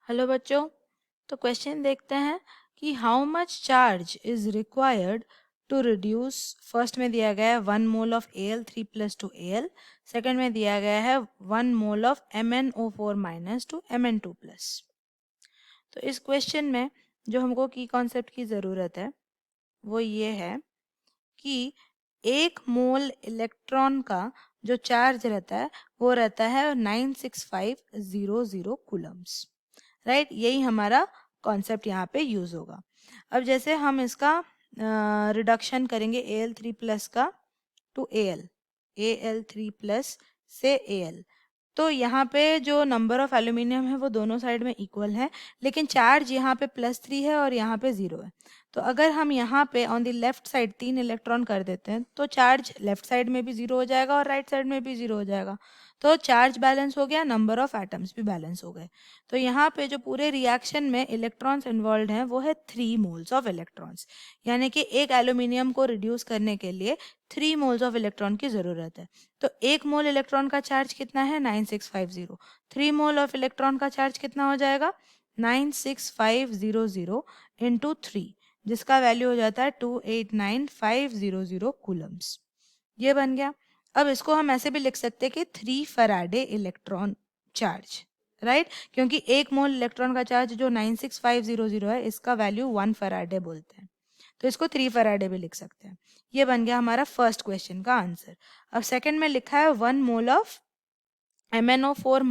Hello बच्चों। तो question देखते हैं कि how much charge is required to reduce. First में दिया गया है 1 मोल ऑफ Al3+2Al। सेकंड में दिया गया है 1 mole of MnO4- to Mn2+। तो इस क्वेश्चन में जो हमको की कॉन्सेप्ट की ज़रूरत है वो ये है कि 1 मोल इलेक्ट्रॉन का जो चार्ज रहता है वो रहता है 96500 कूलम्स। राइट, यही हमारा कॉन्सेप्ट यहाँ पे यूज होगा। अब जैसे हम इसका रिडक्शन करेंगे Al3+ का टू Al3+ से Al, तो यहाँ पे जो नंबर ऑफ एल्यूमिनियम है वो दोनों साइड में इक्वल है, लेकिन चार्ज यहाँ पे +3 है और यहाँ पे 0 है। तो अगर हम यहाँ पे on the left side 3 electron कर देते हैं तो चार्ज लेफ्ट साइड में भी 0 हो जाएगा और राइट साइड में भी 0 हो जाएगा। तो चार्ज बैलेंस हो गया, नंबर ऑफ एटम्स भी बैलेंस हो गए। तो यहाँ पे जो पूरे रिएक्शन में इलेक्ट्रॉन्स इन्वॉल्व हैं वो है 3 मोल्स ऑफ इलेक्ट्रॉन्स। यानी कि एक एल्यूमिनियम को रिड्यूस करने के लिए 3 मोल्स ऑफ इलेक्ट्रॉन की ज़रूरत है। तो 1 मोल इलेक्ट्रॉन का चार्ज कितना है 9650। 3 मोल ऑफ इलेक्ट्रॉन का चार्ज कितना हो जाएगा 96500 इंटू 3, जिसका वैल्यू हो जाता है 289500 कूलम्स। ये बन गया। अब इसको हम ऐसे भी लिख सकते हैं कि 3 फैराडे इलेक्ट्रॉन चार्ज। राइट, क्योंकि 1 मोल इलेक्ट्रॉन का चार्ज जो 96500 है इसका वैल्यू 1 फैराडे बोलते हैं, तो इसको 3 फैराडे भी लिख सकते हैं। ये बन गया हमारा फर्स्ट क्वेश्चन का आंसर। अब सेकंड में लिखा है 1 mole of MnO4-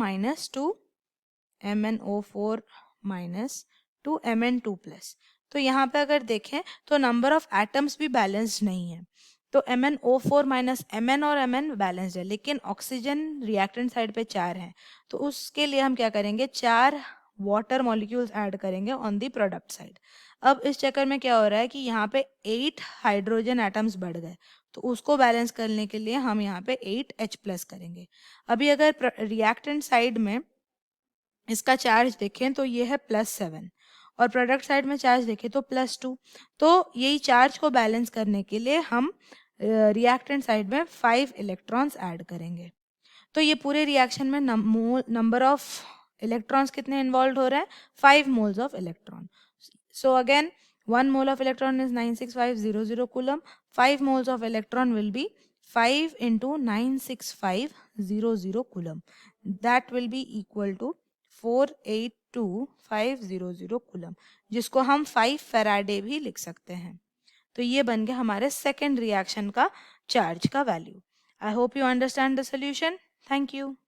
to Mn2+। तो यहाँ पे अगर देखें तो नंबर ऑफ एटम्स भी बैलेंस्ड नहीं है। तो MnO4- Mn और Mn बैलेंस्ड है, लेकिन ऑक्सीजन रिएक्टेंट साइड पे 4 हैं। तो उसके लिए हम क्या करेंगे, 4 वाटर मॉलिक्यूल्स ऐड करेंगे ऑन दी प्रोडक्ट साइड। अब इस चक्कर में क्या हो रहा है कि यहाँ पे 8 हाइड्रोजन एटम्स बढ़ गए, तो उसको बैलेंस करने के लिए हम यहाँ पे 8H+ करेंगे। अभी अगर रिएक्टेंट साइड में इसका चार्ज देखें तो ये है +7 और प्रोडक्ट साइड में चार्ज देखें तो +2। तो यही चार्ज को बैलेंस करने के लिए हम रिएक्टेंट साइड में 5 इलेक्ट्रॉन्स ऐड करेंगे। तो ये पूरे रिएक्शन में नंबर ऑफ इलेक्ट्रॉन्स कितने इन्वॉल्व हो रहे हैं 5 moles of electron. So again 1 mole of electron is 96500 coulomb. 5 moles of electron will be 5 into 96500 coulomb. That will be equal to 482500 coulomb, जिसको हम 5 फैराडे भी लिख सकते हैं। तो ये बन गया हमारे सेकेंड रिएक्शन का चार्ज का value. I hope you understand the solution. Thank you.